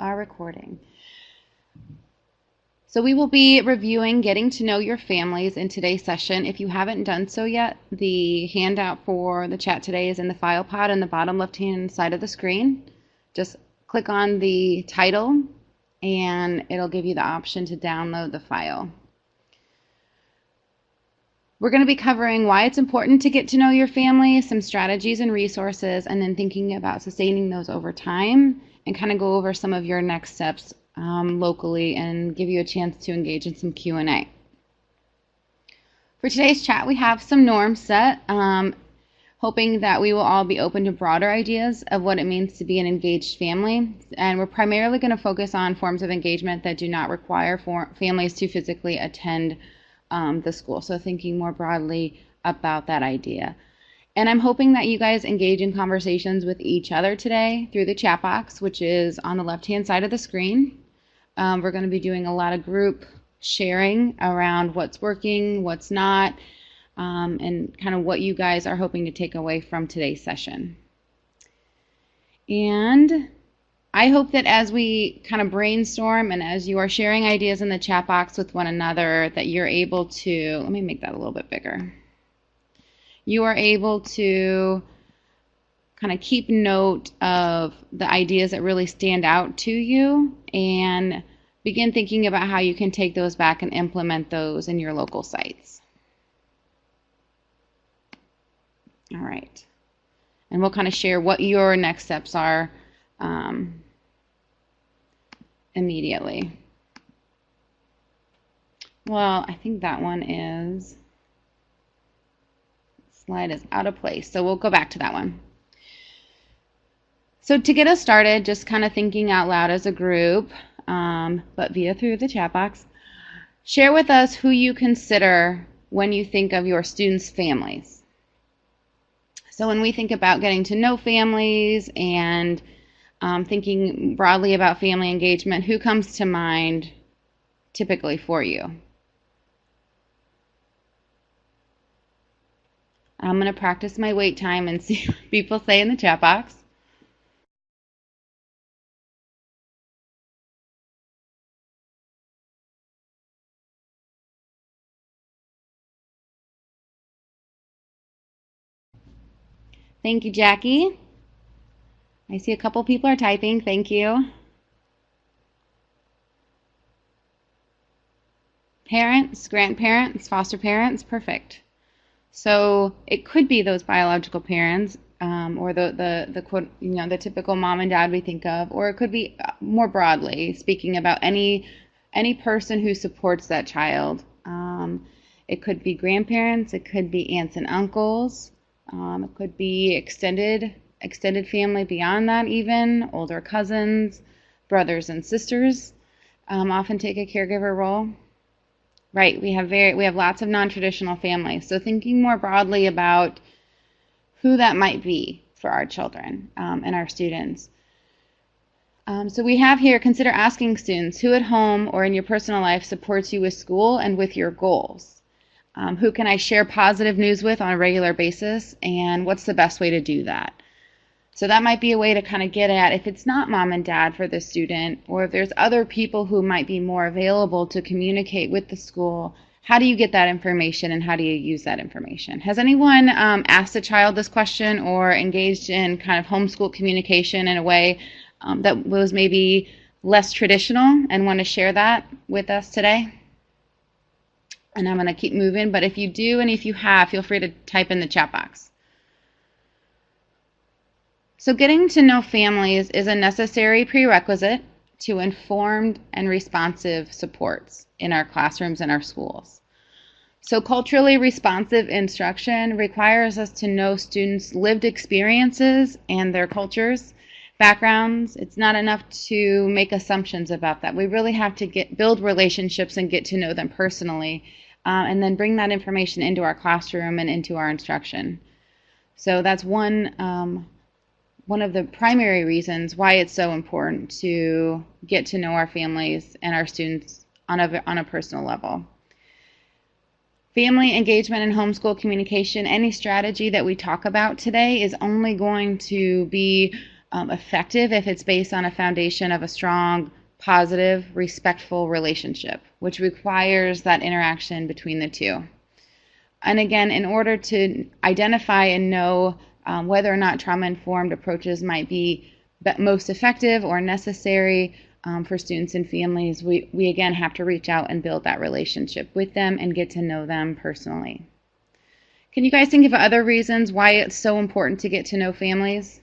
Our recording. So we will be reviewing getting to know your families in today's session. If you haven't done so yet, the handout for the chat today is in the file pod in the bottom left-hand side of the screen. Just click on the title and it'll give you the option to download the file. We're going to be covering why it's important to get to know your family, some strategies and resources, and then thinking about sustaining those over time, and kind of go over some of your next steps locally and give you a chance to engage in some Q&A. For today's chat, we have some norms set, hoping that we will all be open to broader ideas of what it means to be an engaged family. And we're primarily going to focus on forms of engagement that do not require families to physically attend the school. So thinking more broadly about that idea. And I'm hoping that you guys engage in conversations with each other today through the chat box, which is on the left-hand side of the screen. We're going to be doing a lot of group sharing around what's working, what's not, and kind of what you guys are hoping to take away from today's session. And I hope that as we kind of brainstorm and as you are sharing ideas in the chat box with one another, that you're able to, let me make that a little bit bigger. You are able to kind of keep note of the ideas that really stand out to you and begin thinking about how you can take those back and implement those in your local sites. All right. And we'll kind of share what your next steps are immediately. Well, I think that one is, slide is out of place, so we'll go back to that one. So to get us started, just kind of thinking out loud as a group, but through the chat box, share with us who you consider when you think of your students' families. So when we think about getting to know families and thinking broadly about family engagement, who comes to mind typically for you? I'm going to practice my wait time and see what people say in the chat box. Thank you, Jackie. I see a couple people are typing. Thank you. Parents, grandparents, foster parents, perfect. So it could be those biological parents, or the quote, the typical mom and dad we think of, or it could be more broadly speaking about any person who supports that child. It could be grandparents, it could be aunts and uncles, it could be extended family beyond that, even older cousins, brothers and sisters often take a caregiver role. Right, we have lots of non-traditional families. So thinking more broadly about who that might be for our children and our students. So we have here, consider asking students who at home or in your personal life supports you with school and with your goals. Who can I share positive news with on a regular basis, and what's the best way to do that? So that might be a way to kind of get at if it's not mom and dad for the student, or if there's other people who might be more available to communicate with the school, how do you get that information and how do you use that information? Has anyone asked a child this question or engaged in kind of homeschool communication in a way that was maybe less traditional and want to share that with us today? And I'm going to keep moving, but if you do and if you have, feel free to type in the chat box. So getting to know families is a necessary prerequisite to informed and responsive supports in our classrooms and our schools. So culturally responsive instruction requires us to know students' lived experiences and their cultures, backgrounds. It's not enough to make assumptions about that. We really have to build relationships and get to know them personally, and then bring that information into our classroom and into our instruction. So that's one of the primary reasons why it's so important to get to know our families and our students on a personal level. Family engagement and homeschool communication, any strategy that we talk about today is only going to be effective if it's based on a foundation of a strong, positive, respectful relationship, which requires that interaction between the two. And again, in order to identify and know whether or not trauma-informed approaches might be most effective or necessary for students and families, we again have to reach out and build that relationship with them and get to know them personally. Can you guys think of other reasons why it's so important to get to know families?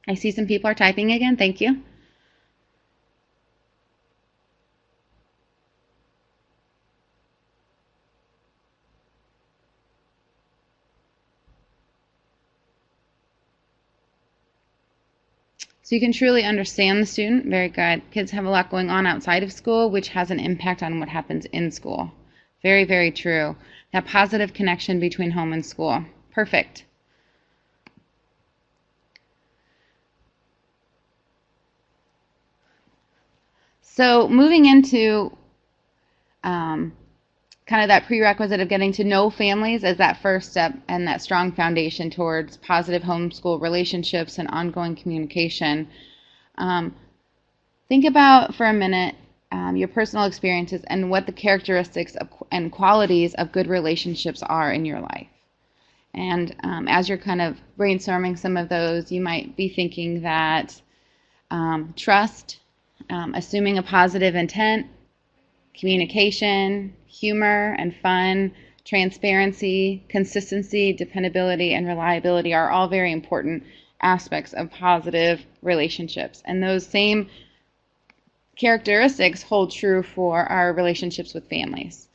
I see some people are typing again. Thank you. So you can truly understand the student. Very good. Kids have a lot going on outside of school, which has an impact on what happens in school. Very, very true. That positive connection between home and school. Perfect. So moving into kind of that prerequisite of getting to know families as that first step and that strong foundation towards positive homeschool relationships and ongoing communication. Think about for a minute your personal experiences and what the characteristics and qualities of good relationships are in your life. And as you're kind of brainstorming some of those, you might be thinking that trust, assuming a positive intent, communication, humor and fun, transparency, consistency, dependability, and reliability are all very important aspects of positive relationships. And those same characteristics hold true for our relationships with families.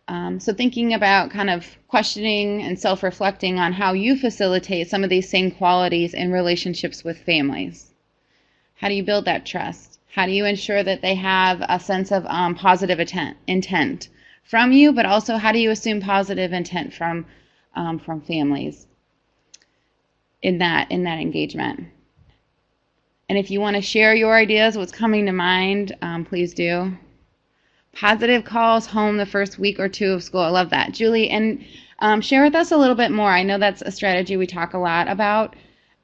So thinking about kind of questioning and self-reflecting on how you facilitate some of these same qualities in relationships with families. How do you build that trust? How do you ensure that they have a sense of positive intent from you, but also how do you assume positive intent from families in that engagement? And if you want to share your ideas, what's coming to mind, please do. Positive calls home the first week or two of school. I love that. Julie, and share with us a little bit more. I know that's a strategy we talk a lot about.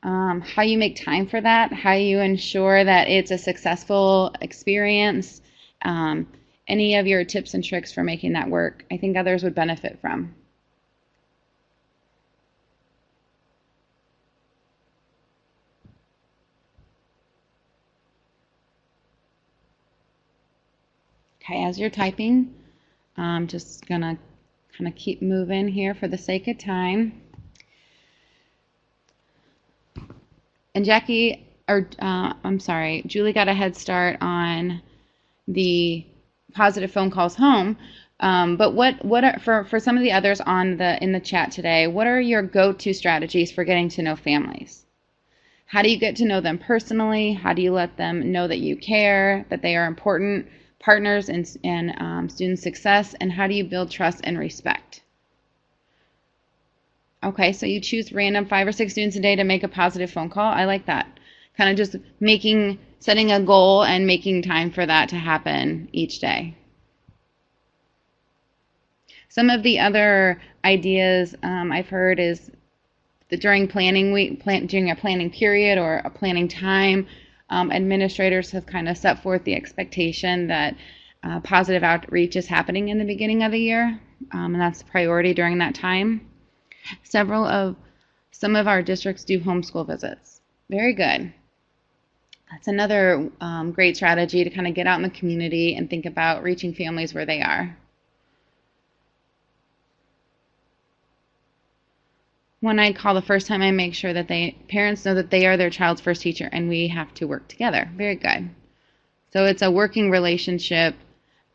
How you make time for that, how you ensure that it's a successful experience, any of your tips and tricks for making that work, I think others would benefit from. Okay, as you're typing, I'm just going to kind of keep moving here for the sake of time. And Jackie, or I'm sorry, Julie got a head start on the positive phone calls home. But what are, for some of the others in the chat today, what are your go-to strategies for getting to know families? How do you get to know them personally? How do you let them know that you care, that they are important partners in student success? And how do you build trust and respect? Okay, so you choose random 5 or 6 students a day to make a positive phone call. I like that. Kind of just setting a goal and making time for that to happen each day. Some of the other ideas I've heard is that during planning week, during a planning period or a planning time, administrators have kind of set forth the expectation that positive outreach is happening in the beginning of the year, and that's a priority during that time. Some of our districts do homeschool visits. Very good. That's another great strategy to kind of get out in the community and think about reaching families where they are. When I call the first time, I make sure that parents know that they are their child's first teacher and we have to work together. Very good. So it's a working relationship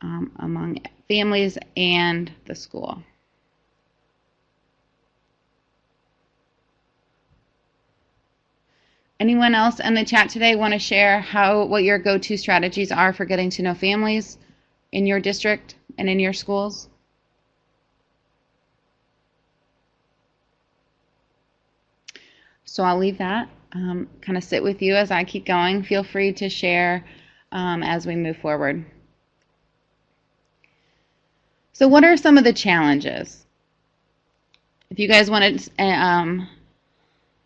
among families and the school. Anyone else in the chat today want to share what your go-to strategies are for getting to know families in your district and in your schools? So I'll leave that. kind of sit with you as I keep going. Feel free to share as we move forward. So what are some of the challenges? If you guys want to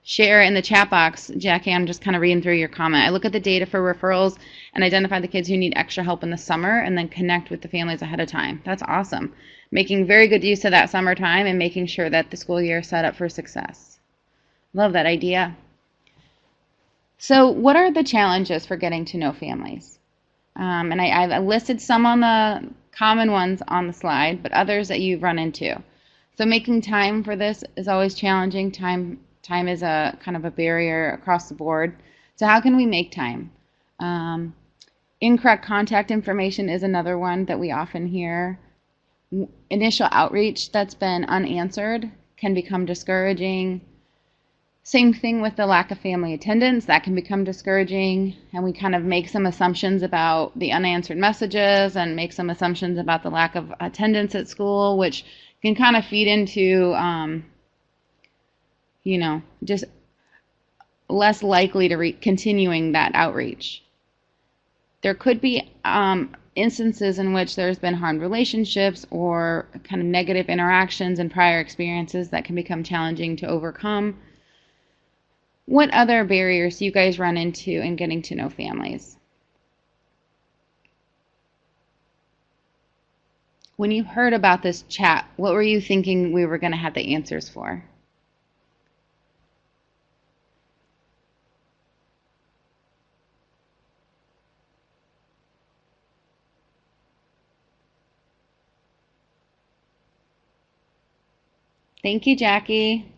share in the chat box, Jackie, I'm just kind of reading through your comment. I look at the data for referrals and identify the kids who need extra help in the summer and then connect with the families ahead of time. That's awesome. Making very good use of that summertime and making sure that the school year is set up for success. Love that idea. So what are the challenges for getting to know families? And I've listed some on the common ones on the slide, but others that you've run into. So making time for this is always challenging. Time is a kind of a barrier across the board. So how can we make time? Incorrect contact information is another one that we often hear. Initial outreach that's been unanswered can become discouraging. Same thing with the lack of family attendance. That can become discouraging, and we kind of make some assumptions about the unanswered messages and make some assumptions about the lack of attendance at school, which can kind of feed into, just less likely to continuing that outreach. There could be instances in which there's been harmed relationships or kind of negative interactions and prior experiences that can become challenging to overcome. What other barriers do you guys run into in getting to know families? When you heard about this chat, what were you thinking we were going to have the answers for? Thank you, Jackie.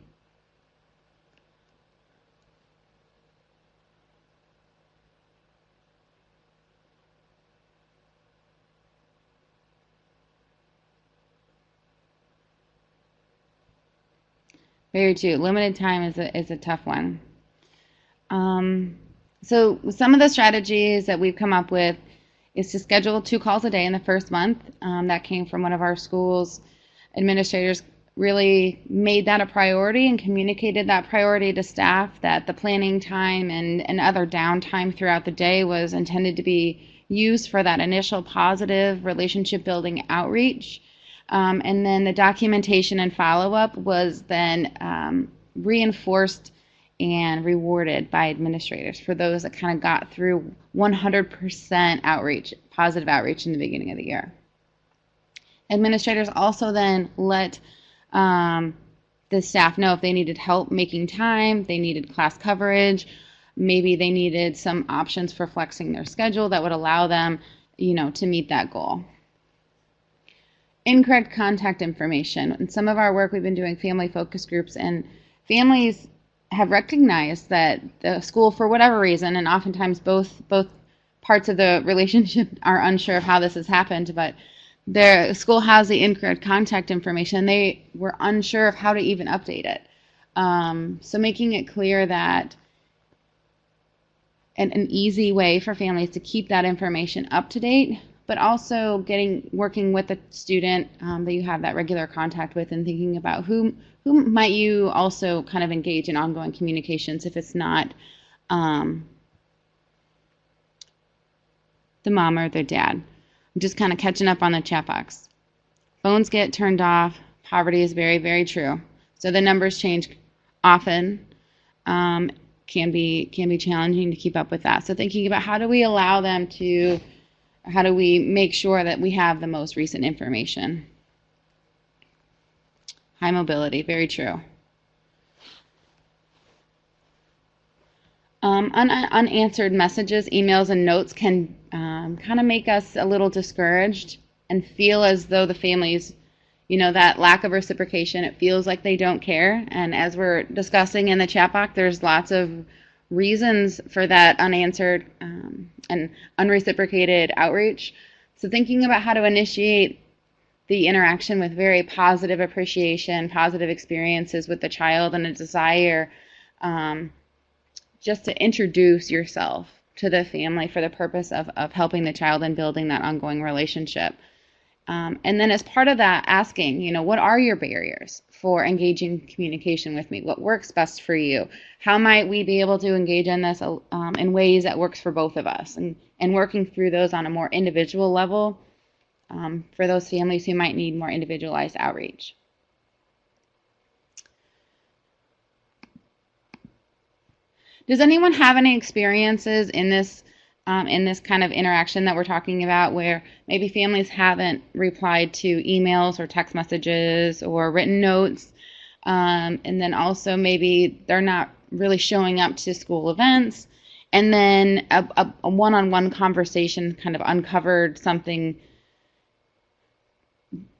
Very true. Limited time is a tough one. So some of the strategies that we've come up with is to schedule 2 calls a day in the first month. That came from one of our schools. Administrators really made that a priority and communicated that priority to staff, that the planning time and other downtime throughout the day was intended to be used for that initial positive relationship building outreach. And then the documentation and follow-up was then reinforced and rewarded by administrators for those that kind of got through 100% outreach, positive outreach in the beginning of the year. Administrators also then let the staff know if they needed help making time, they needed class coverage, maybe they needed some options for flexing their schedule that would allow them, to meet that goal. Incorrect contact information. In some of our work, we've been doing family focus groups, and families have recognized that the school, for whatever reason, and oftentimes both parts of the relationship are unsure of how this has happened, but the school has the incorrect contact information. They were unsure of how to even update it. So making it clear that an easy way for families to keep that information up to date, but also working with the student that you have that regular contact with and thinking about who might you also kind of engage in ongoing communications if it's not the mom or the dad. I'm just kind of catching up on the chat box. Phones get turned off. Poverty is very, very true. So the numbers change often. Can be challenging to keep up with that. So thinking about how do we allow them to, how do we make sure that we have the most recent information? High mobility, very true. Unanswered messages, emails, and notes can kind of make us a little discouraged and feel as though the families, that lack of reciprocation, it feels like they don't care. And as we're discussing in the chat box, there's lots of reasons for that unanswered and unreciprocated outreach. So thinking about how to initiate the interaction with very positive appreciation, positive experiences with the child, and a desire just to introduce yourself to the family for the purpose of helping the child and building that ongoing relationship. And then as part of that, asking, what are your barriers for engaging communication with me? What works best for you? How might we be able to engage in this in ways that works for both of us? And working through those on a more individual level for those families who might need more individualized outreach. Does anyone have any experiences in this kind of interaction that we're talking about, where maybe families haven't replied to emails or text messages or written notes, and then also maybe they're not really showing up to school events, and then a one-on-one conversation kind of uncovered something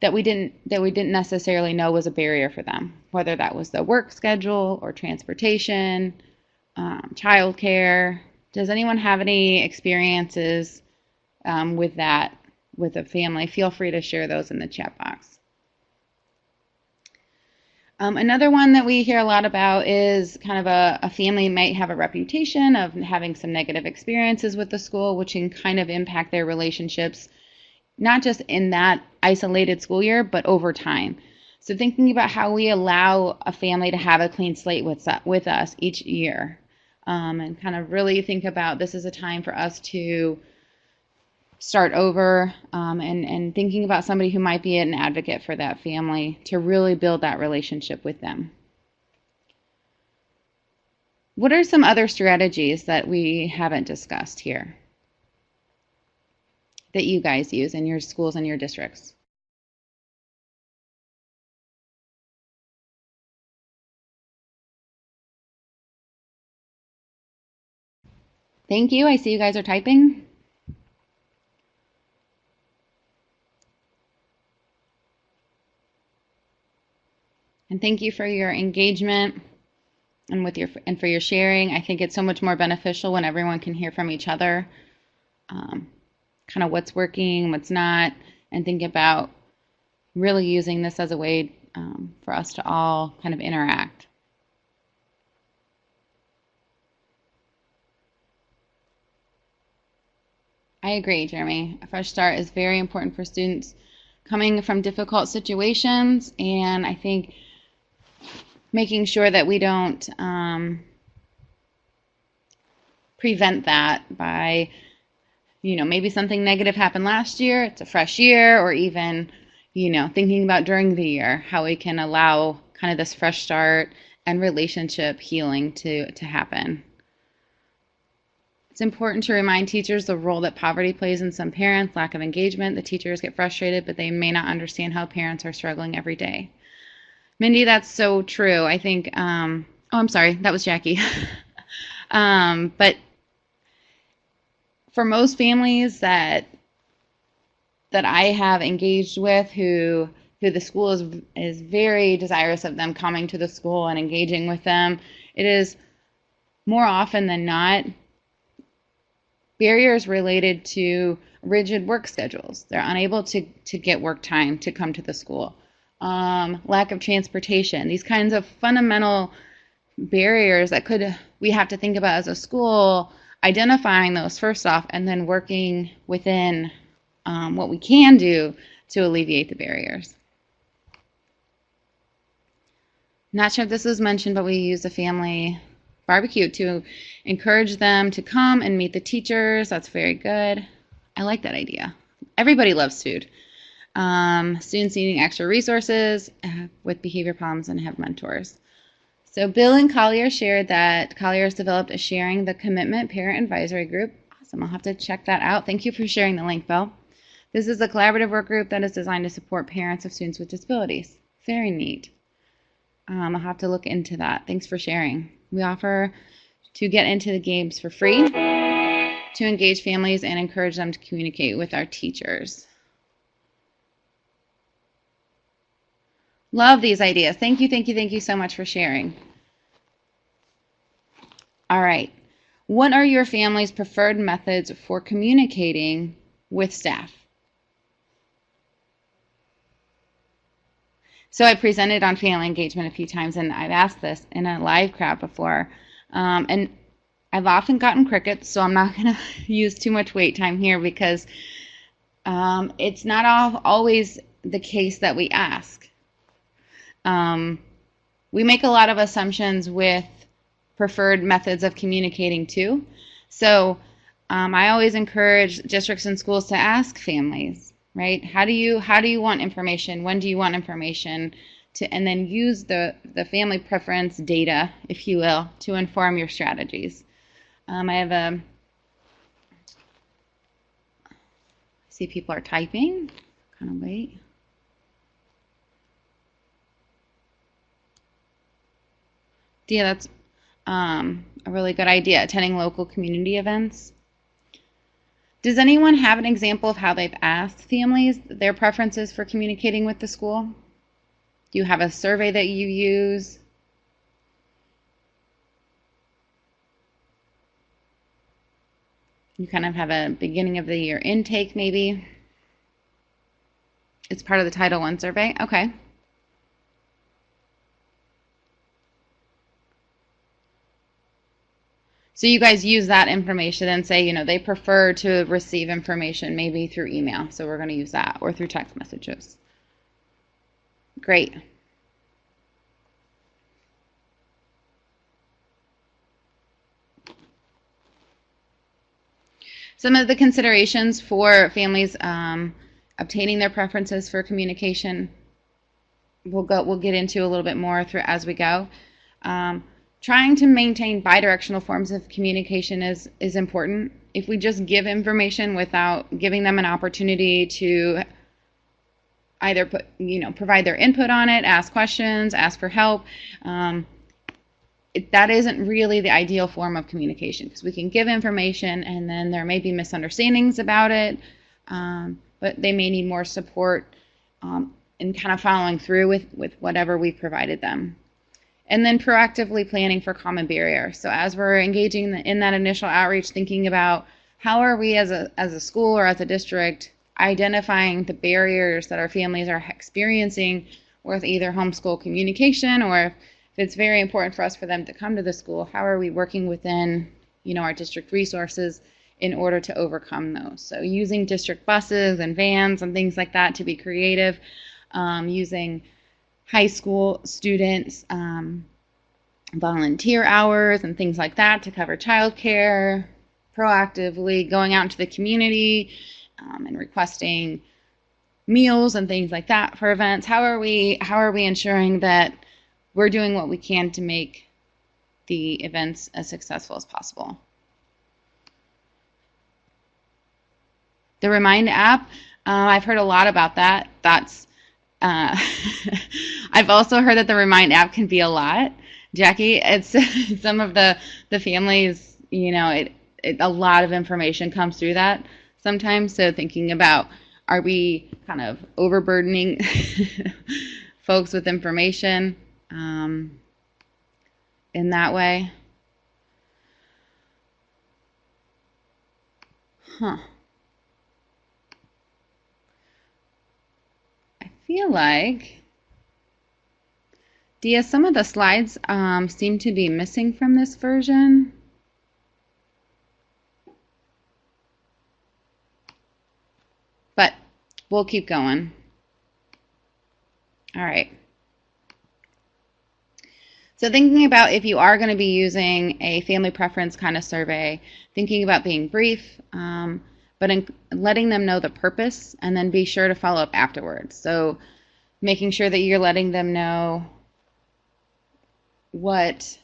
that we didn't necessarily know was a barrier for them, whether that was the work schedule or transportation, childcare. Does anyone have any experiences with that with a family? Feel free to share those in the chat box. Another one that we hear a lot about is kind of a family might have a reputation of having some negative experiences with the school, which can kind of impact their relationships, not just in that isolated school year, but over time. So thinking about how we allow a family to have a clean slate with us each year. And kind of really think about this is a time for us to start over and thinking about somebody who might be an advocate for that family to really build that relationship with them. What are some other strategies that we haven't discussed here that you guys use in your schools and your districts? Thank you. I see you guys are typing. And thank you for your engagement and for your sharing. I think it's so much more beneficial when everyone can hear from each other, kind of what's working, what's not, and think about really using this as a way for us to all kind of interact. I agree, Jeremy. A fresh start is very important for students coming from difficult situations, and I think making sure that we don't prevent that by, maybe something negative happened last year, it's a fresh year, or even, thinking about during the year, how we can allow kind of this fresh start and relationship healing to happen. It's important to remind teachers the role that poverty plays in some parents, lack of engagement. The teachers get frustrated, but they may not understand how parents are struggling every day. Mindy, that's so true. I think, oh, I'm sorry, that was Jackie. But for most families that I have engaged with who the school is very desirous of them coming to the school and engaging with them, it is more often than not barriers related to rigid work schedules. They're unable to get work time to come to the school. Lack of transportation. These kinds of fundamental barriers that we have to think about as a school, identifying those first off, and then working within what we can do to alleviate the barriers. Not sure if this was mentioned, but we use a family barbecue to encourage them to come and meet the teachers. That's very good. I like that idea. Everybody loves food. Students needing extra resources with behavior problems and have mentors. So Bill and Collier shared that Collier has developed a Sharing the Commitment Parent Advisory Group. Awesome. I'll have to check that out. Thank you for sharing the link, Bill. This is a collaborative work group that is designed to support parents of students with disabilities. Very neat. I'll have to look into that. Thanks for sharing. We offer to get into the games for free, to engage families and encourage them to communicate with our teachers. Love these ideas. Thank you so much for sharing. All right. What are your family's preferred methods for communicating with staff? So I presented on family engagement a few times, and I've asked this in a live crowd before. And I've often gotten crickets, so I'm not going to use too much wait time here because It's not always the case that we ask. We make a lot of assumptions with preferred methods of communicating too. So I always encourage districts and schools to ask families, right? How do you want information? When do you want information? And then use the family preference data, if you will, to inform your strategies. I see people are typing. Kind of wait. Yeah, that's a really good idea, attending local community events. Does anyone have an example of how they've asked families their preferences for communicating with the school? Do you have a survey that you use? You kind of have a beginning of the year intake maybe. It's part of the Title I survey. Okay. So you guys use that information and say, you know, they prefer to receive information maybe through email. So we're going to use that, or through text messages. Great. Some of the considerations for families obtaining their preferences for communication, we'll get into a little bit more as we go. Trying to maintain bidirectional forms of communication is important. If we just give information without giving them an opportunity to either provide their input on it, ask questions, ask for help, that isn't really the ideal form of communication, because we can give information and then there may be misunderstandings about it, but they may need more support in kind of following through with whatever we've provided them. And then proactively planning for common barriers. So as we're engaging in that initial outreach, thinking about how are we as a school or as a district identifying the barriers that our families are experiencing with either homeschool communication, or if it's very important for us for them to come to the school, how are we working within our district resources in order to overcome those. So using district buses and vans and things like that to be creative, using high school students, volunteer hours and things like that to cover childcare, proactively going out into the community and requesting meals and things like that for events. How are we ensuring that we're doing what we can to make the events as successful as possible? The Remind app, I've heard a lot about that. That's I've also heard that the Remind app can be a lot. Jackie, it's some of the families, a lot of information comes through that sometimes. So thinking about, are we kind of overburdening folks with information in that way? Huh. Feel like, Dia, some of the slides seem to be missing from this version. But we'll keep going. All right. So thinking about if you are going to be using a family preference kind of survey, thinking about being brief, but letting them know the purpose, and then be sure to follow up afterwards. So making sure that you're letting them know what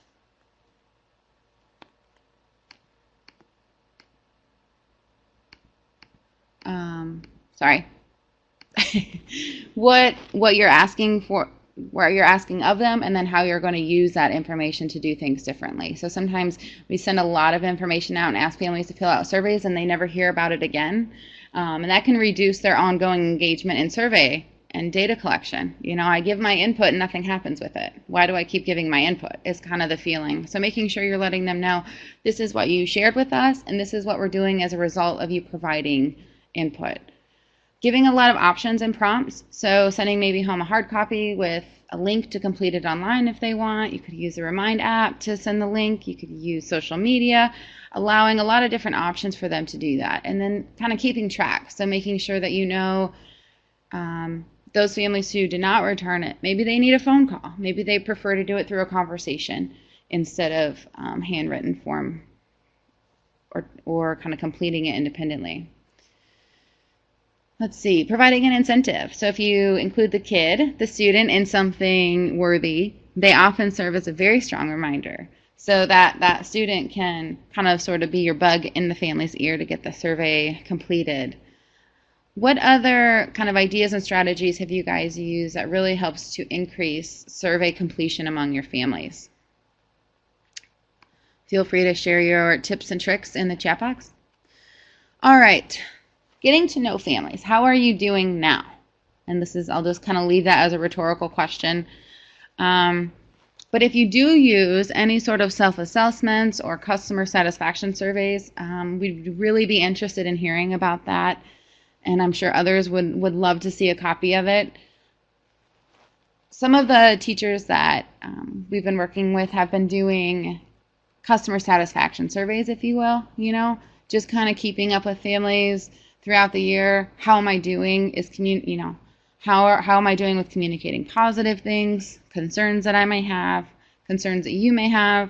what you're asking for, what you're asking of them, and then how you're going to use that information to do things differently. So sometimes we send a lot of information out and ask families to fill out surveys and they never hear about it again. And that can reduce their ongoing engagement in survey and data collection. I give my input and nothing happens with it. Why do I keep giving my input is kind of the feeling. So making sure you're letting them know this is what you shared with us and this is what we're doing as a result of you providing input. Giving a lot of options and prompts. So sending maybe home a hard copy with a link to complete it online if they want. You could use the Remind app to send the link. You could use social media, allowing a lot of different options for them to do that. And then kind of keeping track. So making sure that you know those families who did not return it, maybe they need a phone call. Maybe they prefer to do it through a conversation instead of handwritten form or kind of completing it independently. Let's see, providing an incentive. So if you include the kid, the student, in something worthy, they often serve as a very strong reminder. So that student can kind of sort of be your bug in the family's ear to get the survey completed. What other kind of ideas and strategies have you guys used that really helps to increase survey completion among your families? Feel free to share your tips and tricks in the chat box. All right. Getting to know families. How are you doing now? And this is, I'll just kind of leave that as a rhetorical question. But if you do use any sort of self-assessments or customer satisfaction surveys, we'd really be interested in hearing about that. And I'm sure others would love to see a copy of it. Some of the teachers that we've been working with have been doing customer satisfaction surveys, if you will, just kind of keeping up with families throughout the year. How am I doing? How am I doing with communicating positive things, concerns that I may have, concerns that you may have?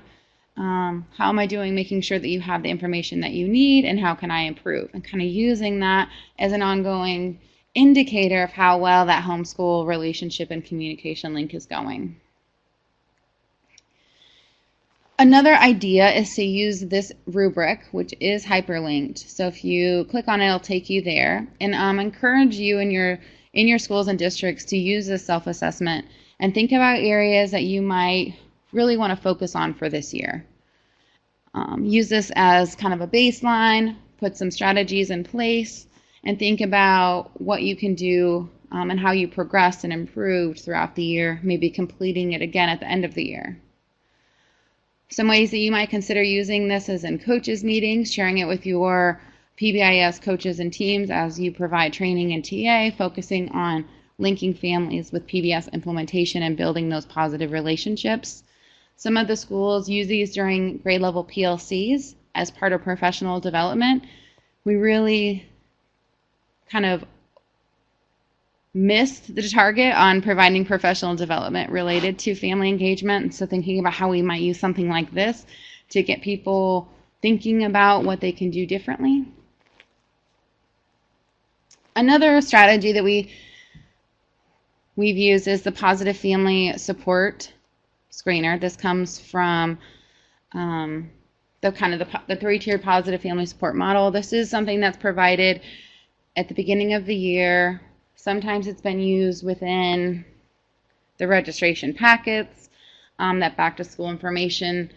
How am I doing making sure that you have the information that you need, and how can I improve? And kind of using that as an ongoing indicator of how well that homeschool relationship and communication link is going. Another idea is to use this rubric, which is hyperlinked. So if you click on it, it'll take you there. And encourage you in your schools and districts to use this self-assessment and think about areas that you might really want to focus on for this year. Use this as kind of a baseline, put some strategies in place, and think about what you can do and how you progressed and improved throughout the year, maybe completing it again at the end of the year. Some ways that you might consider using this is in coaches meetings, sharing it with your PBIS coaches and teams as you provide training and TA, focusing on linking families with PBIS implementation and building those positive relationships. Some of the schools use these during grade level PLCs as part of professional development. We really kind of missed the target on providing professional development related to family engagement. So thinking about how we might use something like this to get people thinking about what they can do differently. Another strategy that we've used is the positive family support screener. This comes from the three-tiered positive family support model. This is something that's provided at the beginning of the year. Sometimes it's been used within the registration packets, that back to school information.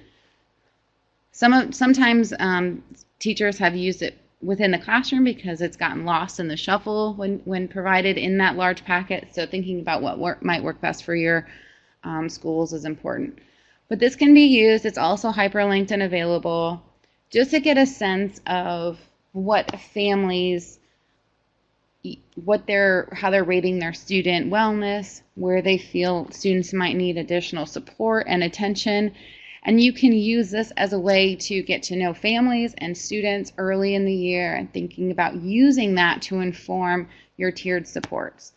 Sometimes teachers have used it within the classroom because it's gotten lost in the shuffle when provided in that large packet. So thinking about what might work best for your schools is important. But this can be used. It's also hyperlinked and available just to get a sense of what families, how they're rating their student wellness, where they feel students might need additional support and attention. And you can use this as a way to get to know families and students early in the year and thinking about using that to inform your tiered supports.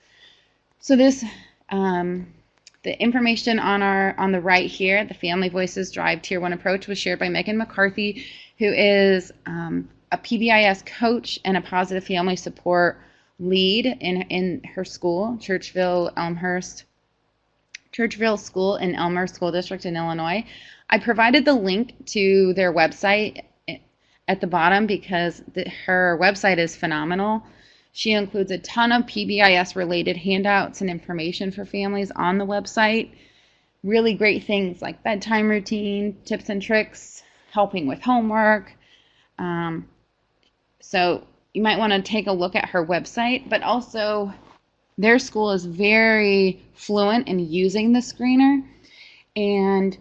So this, the information on the right here, the Family Voices Drive Tier 1 approach, was shared by Megan McCarthy, who is a PBIS coach and a positive family support lead in her school, Churchville School in Elmhurst School District in Illinois. I provided the link to their website at the bottom because her website is phenomenal. She includes a ton of PBIS related handouts and information for families on the website. Really great things like bedtime routine, tips and tricks, helping with homework. So you might want to take a look at her website, but also their school is very fluent in using the screener, and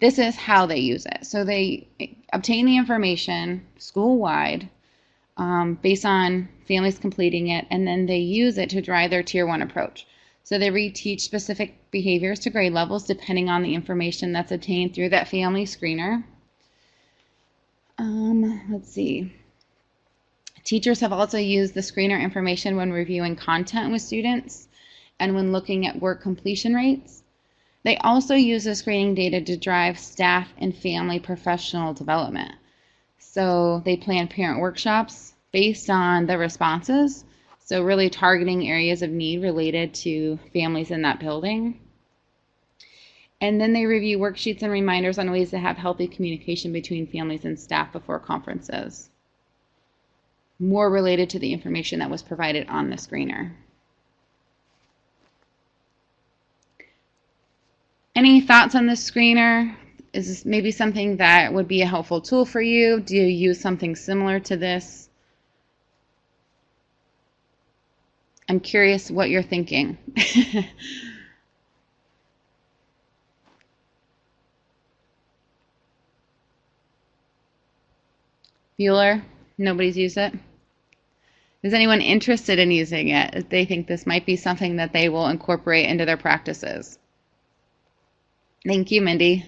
this is how they use it. So they obtain the information school-wide based on families completing it, and then they use it to drive their Tier 1 approach. So they reteach specific behaviors to grade levels depending on the information that's obtained through that family screener. Let's see. Teachers have also used the screener information when reviewing content with students and when looking at work completion rates. They also use the screening data to drive staff and family professional development. So they plan parent workshops based on the responses, so really targeting areas of need related to families in that building. And then they review worksheets and reminders on ways to have healthy communication between families and staff before conferences, more related to the information that was provided on the screener. Any thoughts on this screener? Is this maybe something that would be a helpful tool for you? Do you use something similar to this? I'm curious what you're thinking. Bueller? Nobody's used it? Is anyone interested in using it? If they think this might be something that they will incorporate into their practices? Thank you, Mindy.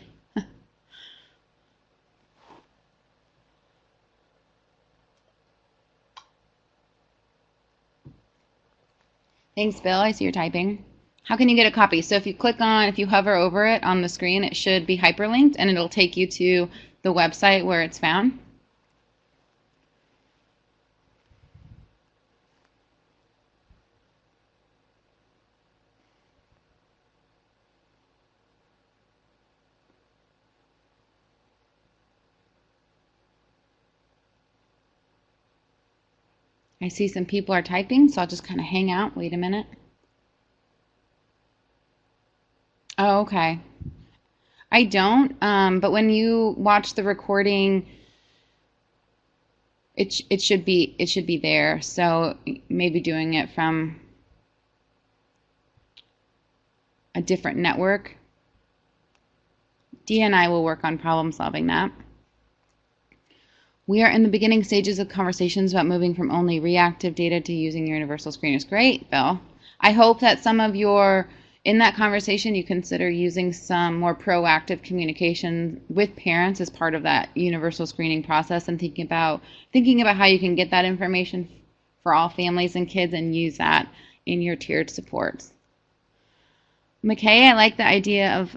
Thanks, Bill. I see you're typing. How can you get a copy? So if you hover over it on the screen, it should be hyperlinked and it'll take you to the website where it's found. I see some people are typing, so I'll just kind of hang out. Wait a minute. Oh, okay. I don't, but when you watch the recording, it should be there. So maybe doing it from a different network. Dee and I will work on problem solving that. We are in the beginning stages of conversations about moving from only reactive data to using your universal screeners. Great, Bill. I hope that some of in that conversation, you consider using some more proactive communication with parents as part of that universal screening process and thinking about how you can get that information for all families and kids and use that in your tiered supports. McKay, I like the idea of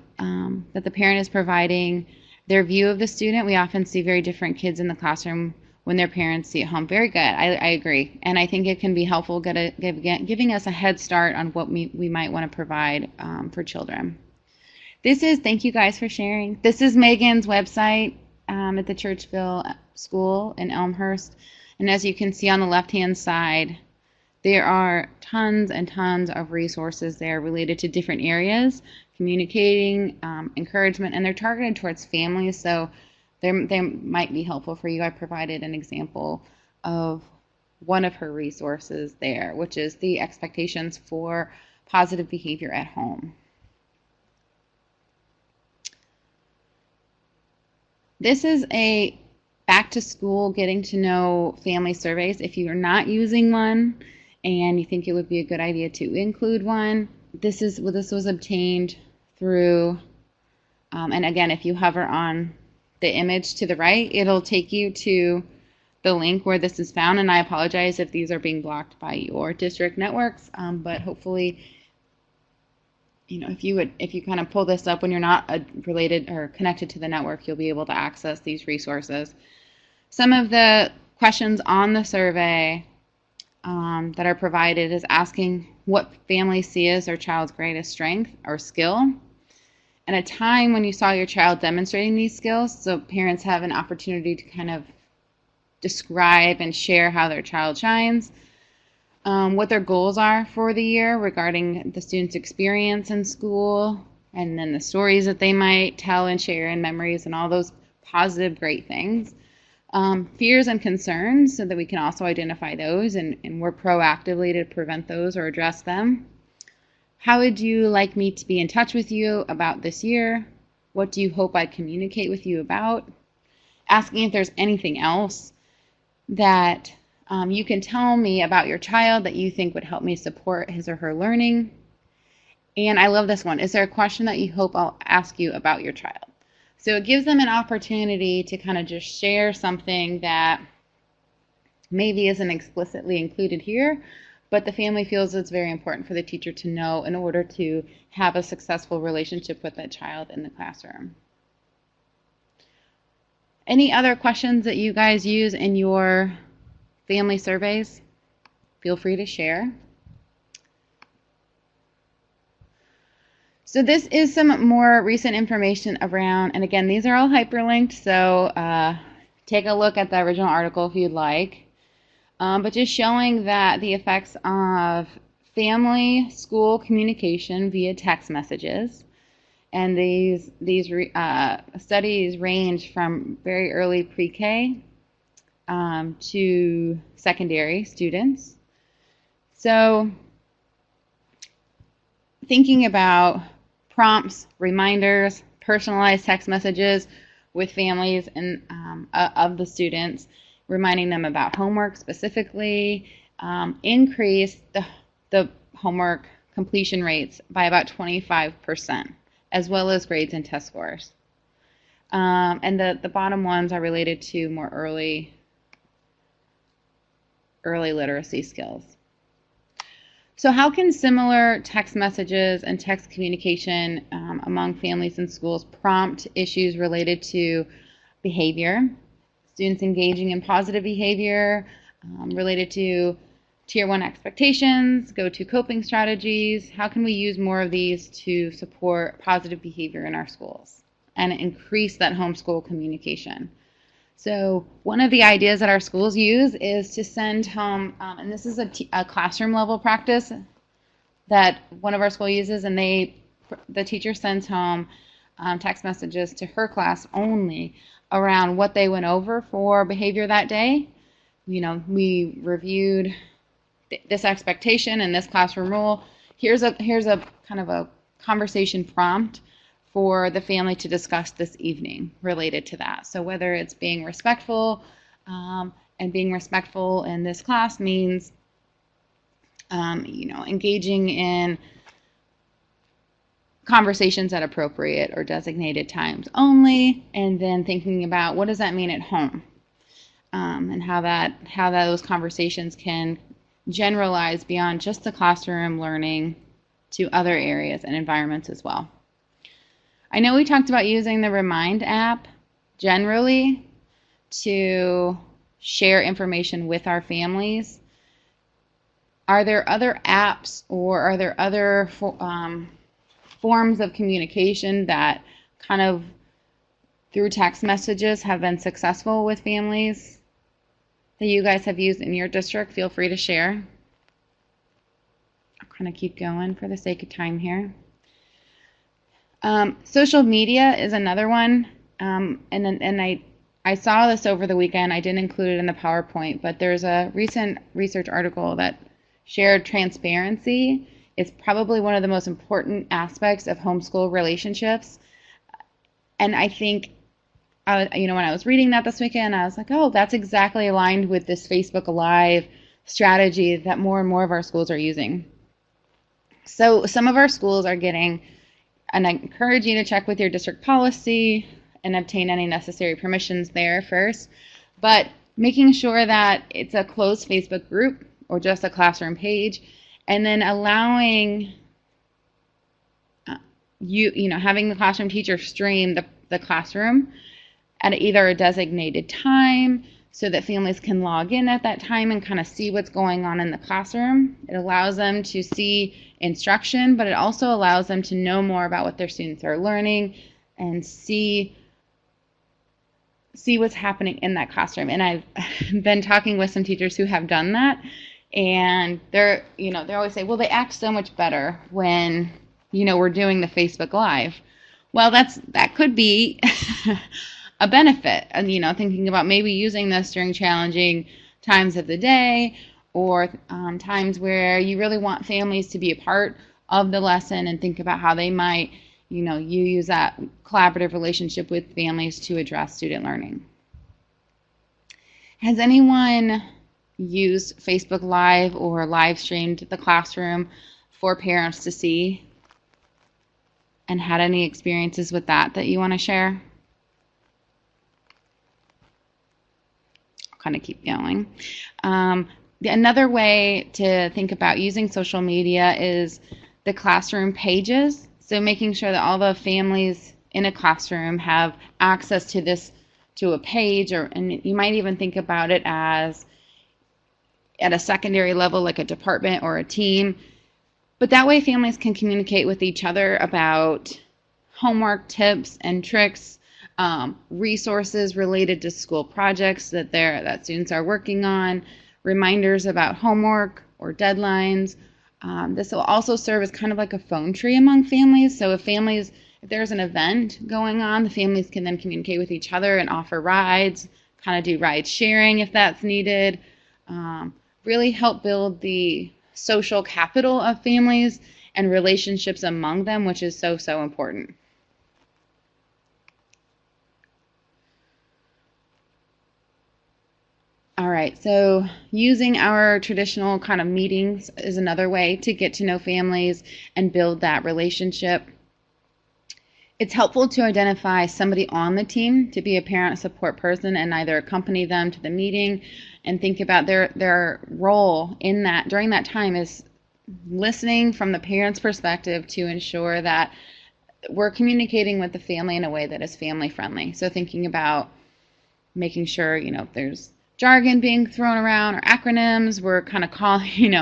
that the parent is providing their view of the student. We often see very different kids in the classroom when their parents see at home. Very good. I agree. And I think it can be helpful giving us a head start on what we might want to provide for children. Thank you guys for sharing. This is Megan's website at the Churchville School in Elmhurst. And as you can see on the left-hand side, there are tons and tons of resources there related to different areas, communicating, encouragement, and they're targeted towards families, so they might be helpful for you. I provided an example of one of her resources there, which is the expectations for positive behavior at home. This is a back to school getting to know family surveys. If you are not using one and you think it would be a good idea to include one, this was obtained through, and again, if you hover on the image to the right, it'll take you to the link where this is found. And I apologize if these are being blocked by your district networks, but hopefully, if you kind of pull this up when you're not related or connected to the network, you'll be able to access these resources. Some of the questions on the survey that are provided is asking what families see as their child's greatest strength or skill, and a time when you saw your child demonstrating these skills, so parents have an opportunity to kind of describe and share how their child shines, what their goals are for the year regarding the student's experience in school, and then the stories that they might tell and share and memories and all those positive, great things. Fears and concerns, so that we can also identify those and work proactively to prevent those or address them. How would you like me to be in touch with you about this year? What do you hope I communicate with you about? Asking if there's anything else that You can tell me about your child that you think would help me support his or her learning. And I love this one. Is there a question that you hope I'll ask you about your child? So it gives them an opportunity to kind of just share something that maybe isn't explicitly included here, but the family feels it's very important for the teacher to know in order to have a successful relationship with that child in the classroom. Any other questions that you guys use in your family surveys? Feel free to share. So this is some more recent information around, and again, these are all hyperlinked, so take a look at the original article if you'd like. But just showing that the effects of family-school communication via text messages, and these studies range from very early pre-K to secondary students. So thinking about prompts, reminders, personalized text messages with families and of the students, reminding them about homework specifically, increase the homework completion rates by about 25%, as well as grades and test scores. And the bottom ones are related to more early literacy skills. So how can similar text messages and text communication among families and schools prompt issues related to behavior, students engaging in positive behavior, related to Tier 1 expectations, go-to coping strategies? How can we use more of these to support positive behavior in our schools and increase that homeschool communication? So one of the ideas that our schools use is to send home, and this is a classroom level practice that one of our schools uses, and the teacher sends home text messages to her class only around what they went over for behavior that day. You know, we reviewed this expectation and this classroom rule. Here's a kind of a conversation prompt for the family to discuss this evening related to that. So whether it's being respectful, and being respectful in this class means, engaging in conversations at appropriate or designated times only, and then thinking about what does that mean at home, and how those conversations can generalize beyond just the classroom learning to other areas and environments as well. I know we talked about using the Remind app generally to share information with our families. Are there other apps or are there other forms of communication that kind of through text messages have been successful with families that you guys have used in your district? Feel free to share. I'll kind of keep going for the sake of time here. Social media is another one, and I saw this over the weekend. I didn't include it in the PowerPoint, but there's a recent research article that shared transparency is probably one of the most important aspects of homeschool relationships. And I think, when I was reading that this weekend, I was like, oh, that's exactly aligned with this Facebook Live strategy that more and more of our schools are using. So some of our schools are getting, and I encourage you to check with your district policy and obtain any necessary permissions there first, but making sure that it's a closed Facebook group or just a classroom page, and then allowing having the classroom teacher stream the classroom at either a designated time so that families can log in at that time and kind of see what's going on in the classroom. It allows them to see instruction, but it also allows them to know more about what their students are learning and see what's happening in that classroom. And I've been talking with some teachers who have done that, and they always say, well, they act so much better when we're doing the Facebook Live. Well, that could be a benefit, and thinking about maybe using this during challenging times of the day, or times where you really want families to be a part of the lesson, and think about how they might you use that collaborative relationship with families to address student learning. Has anyone used Facebook Live or live streamed the classroom for parents to see and had any experiences with that you want to share? I'll kind of keep going. Another way to think about using social media is the classroom pages. So making sure that all the families in a classroom have access to a page, and you might even think about it as at a secondary level, like a department or a team. But that way families can communicate with each other about homework tips and tricks, resources related to school projects that students are working on, reminders about homework or deadlines. This will also serve as kind of like a phone tree among families. So if there's an event going on, the families can then communicate with each other and offer rides, kind of do ride sharing if that's needed. Really help build the social capital of families and relationships among them, which is so, so important. All right, so using our traditional kind of meetings is another way to get to know families and build that relationship. It's helpful to identify somebody on the team to be a parent support person and either accompany them to the meeting and think about their role in that during that time is listening from the parent's perspective to ensure that we're communicating with the family in a way that is family friendly. So thinking about making sure, if there's jargon being thrown around or acronyms, we're kind of calling,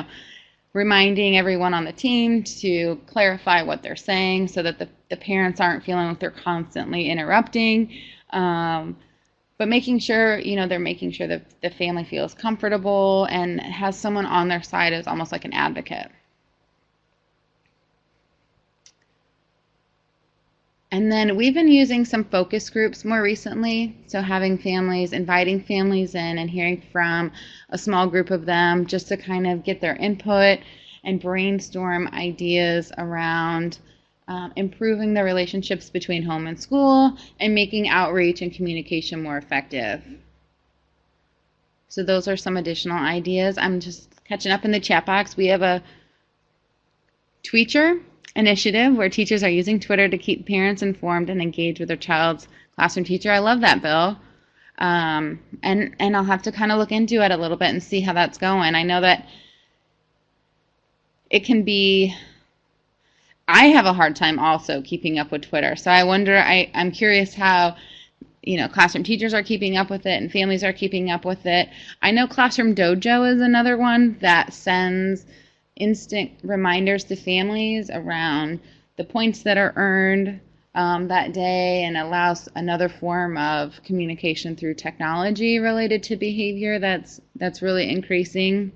reminding everyone on the team to clarify what they're saying so that the parents aren't feeling like they're constantly interrupting. But making sure, they're making sure that the family feels comfortable and has someone on their side as almost like an advocate. And then we've been using some focus groups more recently. So inviting families in and hearing from a small group of them just to kind of get their input and brainstorm ideas around improving the relationships between home and school and making outreach and communication more effective. So those are some additional ideas. I'm just catching up in the chat box. We have a Tweeter initiative where teachers are using Twitter to keep parents informed and engaged with their child's classroom teacher. I love that, Bill. And I'll have to kind of look into it a little bit and see how that's going. I know that it can be, I have a hard time also keeping up with Twitter. So I wonder, I'm curious how, classroom teachers are keeping up with it and families are keeping up with it. I know Classroom Dojo is another one that sends instant reminders to families around the points that are earned that day and allows another form of communication through technology related to behavior that's really increasing.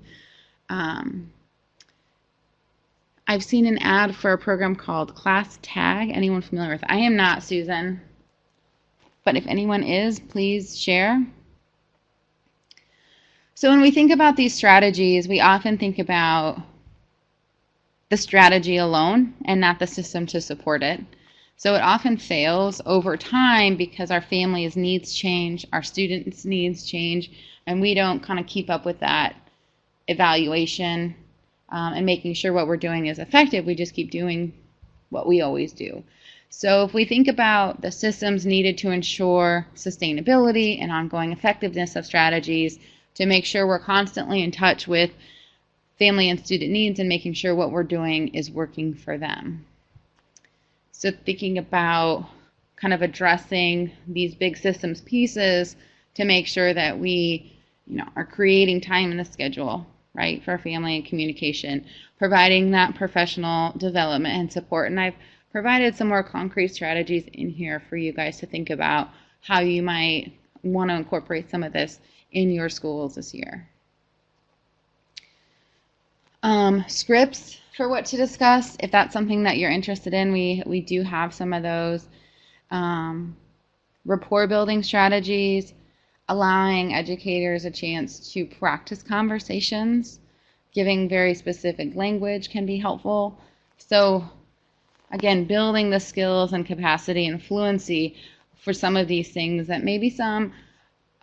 I've seen an ad for a program called Class Tag. Anyone familiar with it? I am not, Susan. But if anyone is, please share. So when we think about these strategies, we often think about the strategy alone and not the system to support it. So it often fails over time because our families' needs change, our students' needs change, and we don't kind of keep up with that evaluation and making sure what we're doing is effective. We just keep doing what we always do. So if we think about the systems needed to ensure sustainability and ongoing effectiveness of strategies to make sure we're constantly in touch with family and student needs and making sure what we're doing is working for them. So thinking about kind of addressing these big systems pieces to make sure that we are creating time in the schedule, right, for family and communication, providing that professional development and support. And I've provided some more concrete strategies in here for you guys to think about how you might want to incorporate some of this in your schools this year. Scripts for what to discuss, if that's something that you're interested in, we do have some of those. Rapport building strategies, allowing educators a chance to practice conversations, giving very specific language can be helpful. So again, building the skills and capacity and fluency for some of these things that maybe some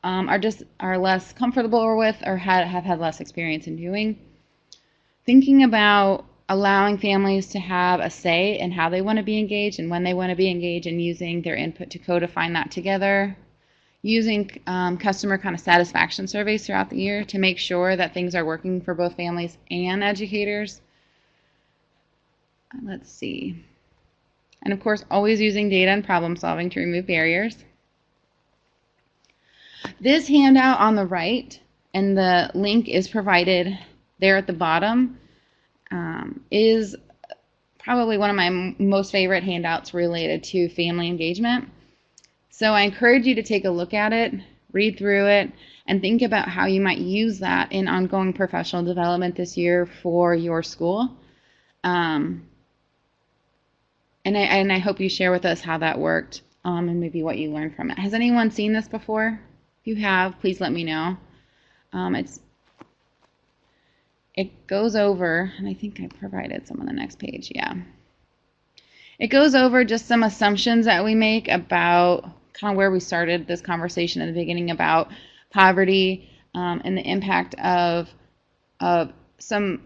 are less comfortable with or have had less experience in doing. Thinking about allowing families to have a say in how they want to be engaged and when they want to be engaged, and using their input to co-define that together. Using customer kind of satisfaction surveys throughout the year to make sure that things are working for both families and educators. Let's see. And of course, always using data and problem solving to remove barriers. This handout on the right, and the link is provided there at the bottom, is probably one of my most favorite handouts related to family engagement. So I encourage you to take a look at it, read through it, and think about how you might use that in ongoing professional development this year for your school. And I hope you share with us how that worked, and maybe what you learned from it. Has anyone seen this before? If you have, please let me know. It goes over, and I think I provided some on the next page, yeah. It goes over just some assumptions that we make about kind of where we started this conversation at the beginning about poverty, and the impact of some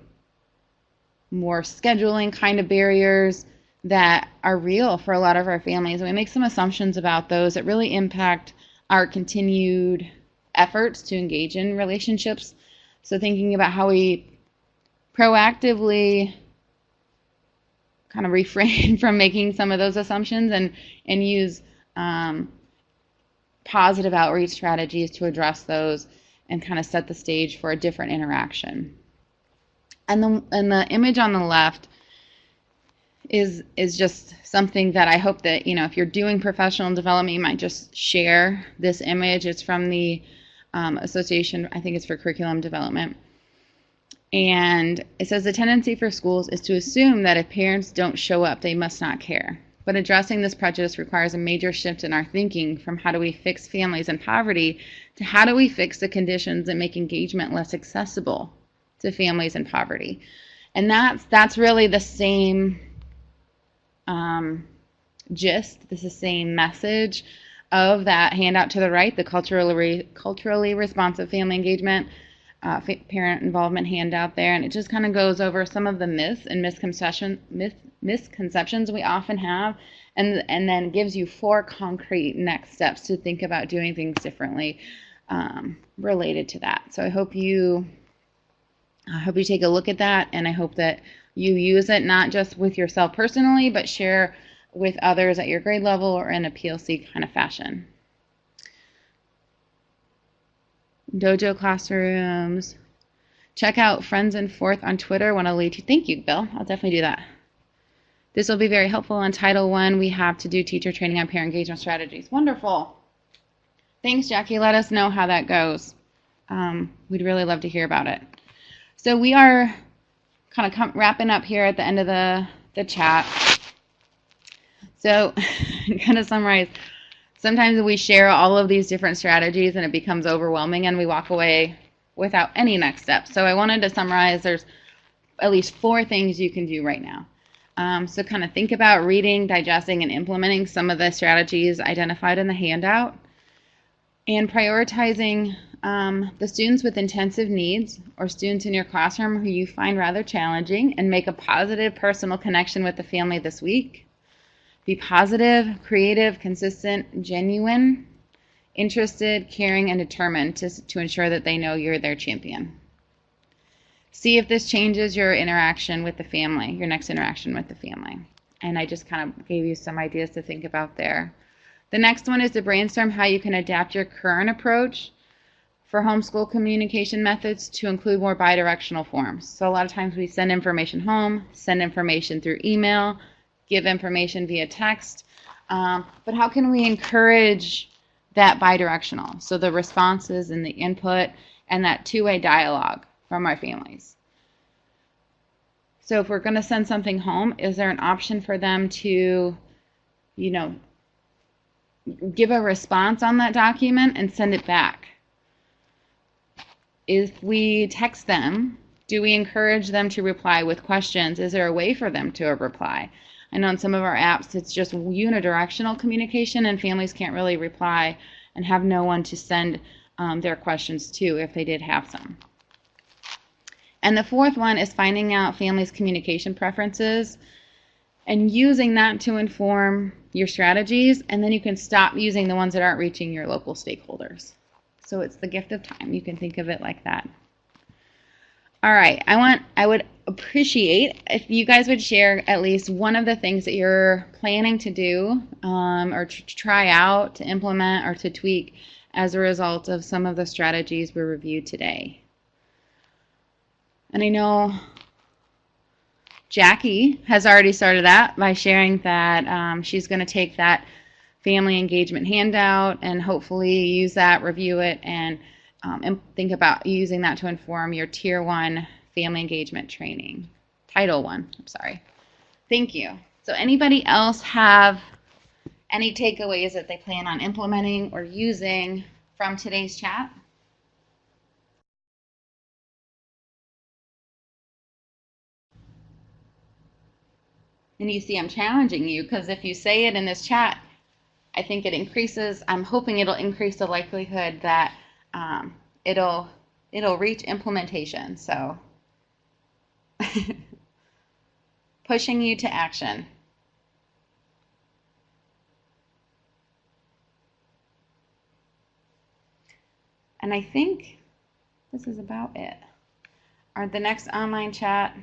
more scheduling kind of barriers that are real for a lot of our families. And we make some assumptions about those that really impact our continued efforts to engage in relationships. So thinking about how we proactively kind of refrain from making some of those assumptions, and use positive outreach strategies to address those and kind of set the stage for a different interaction. And the image on the left is just something that I hope that, if you're doing professional development, you might just share this image. It's from the Association, I think it's for Curriculum Development. And it says the tendency for schools is to assume that if parents don't show up, they must not care. But addressing this prejudice requires a major shift in our thinking from how do we fix families in poverty to how do we fix the conditions that make engagement less accessible to families in poverty. And that's really the same gist, this is the same message of that handout to the right, the culturally responsive family engagement, parent involvement handout there, and it just kind of goes over some of the myths and misconceptions we often have, and then gives you 4 concrete next steps to think about doing things differently related to that. So I hope you take a look at that, and I hope that you use it not just with yourself personally, but share with others at your grade level or in a PLC kind of fashion. Dojo classrooms. Check out Friends and Fourth on Twitter. Want to lead you. Thank you, Bill. I'll definitely do that. This will be very helpful. On Title I, we have to do teacher training on parent engagement strategies. Wonderful. Thanks, Jackie. Let us know how that goes. We'd really love to hear about it. So we are kind of wrapping up here at the end of the chat. So kind of summarize. Sometimes we share all of these different strategies and it becomes overwhelming and we walk away without any next steps. So I wanted to summarize. There's at least 4 things you can do right now. So kind of think about reading, digesting, and implementing some of the strategies identified in the handout, and prioritizing the students with intensive needs or students in your classroom who you find rather challenging, and make a positive personal connection with the family this week. Be positive, creative, consistent, genuine, interested, caring, and determined to ensure that they know you're their champion. See if this changes your interaction with the family, your next interaction with the family. And I just kind of gave you some ideas to think about there. The next one is to brainstorm how you can adapt your current approach for homeschool communication methods to include more bidirectional forms. So a lot of times we send information home, send information through email, give information via text, but how can we encourage that bidirectional? So the responses and the input and that two-way dialogue from our families. So if we're going to send something home, is there an option for them to, give a response on that document and send it back? If we text them, do we encourage them to reply with questions? Is there a way for them to reply? I know in some of our apps it's just unidirectional communication and families can't really reply and have no one to send their questions too, if they did have some. And the fourth one is finding out families' communication preferences and using that to inform your strategies, and then you can stop using the ones that aren't reaching your local stakeholders. So it's the gift of time. You can think of it like that. All right, I would appreciate if you guys would share at least one of the things that you're planning to do or to try out, to implement, or to tweak as a result of some of the strategies we reviewed today. And I know Jackie has already started that by sharing that she's going to take that family engagement handout and hopefully use that, review it, and think about using that to inform your Tier 1 family engagement training. Title 1, I'm sorry. Thank you. So anybody else have any takeaways that they plan on implementing or using from today's chat? And you see I'm challenging you because if you say it in this chat, I think it increases, I'm hoping it'll increase the likelihood that it'll reach implementation. So pushing you to action. And I think this is about it. The next online chat,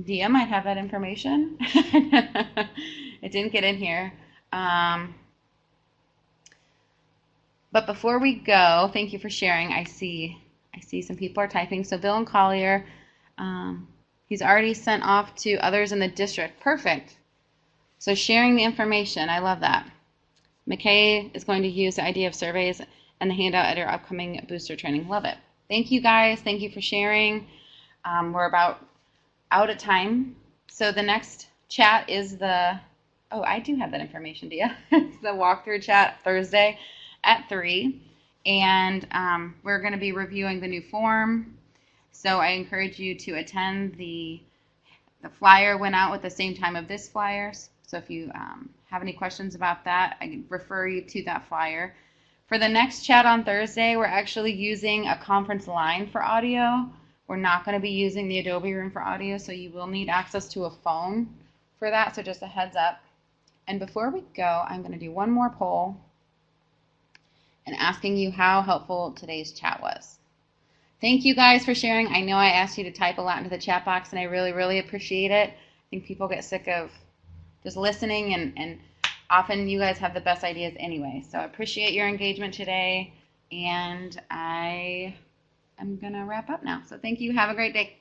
Dia might have that information. It didn't get in here. But before we go, thank you for sharing. I see some people are typing. So Bill and Collier, he's already sent off to others in the district. Perfect. So sharing the information, I love that. McKay is going to use the idea of surveys and the handout at our upcoming booster training. Love it. Thank you guys. Thank you for sharing. We're about out of time. So the next chat is I do have that information, Dia. It's the walkthrough chat Thursday at 3. And we're going to be reviewing the new form. So I encourage you to attend. The flyer went out at the same time of this flyer. So if you have any questions about that, I can refer you to that flyer. For the next chat on Thursday, we're actually using a conference line for audio. We're not going to be using the Adobe Room for audio, so you will need access to a phone for that, so just a heads up. And before we go, I'm going to do one more poll and asking you how helpful today's chat was. Thank you guys for sharing. I know I asked you to type a lot into the chat box, and I really, really appreciate it. I think people get sick of just listening, and often you guys have the best ideas anyway. So I appreciate your engagement today, and I'm going to wrap up now. So thank you. Have a great day.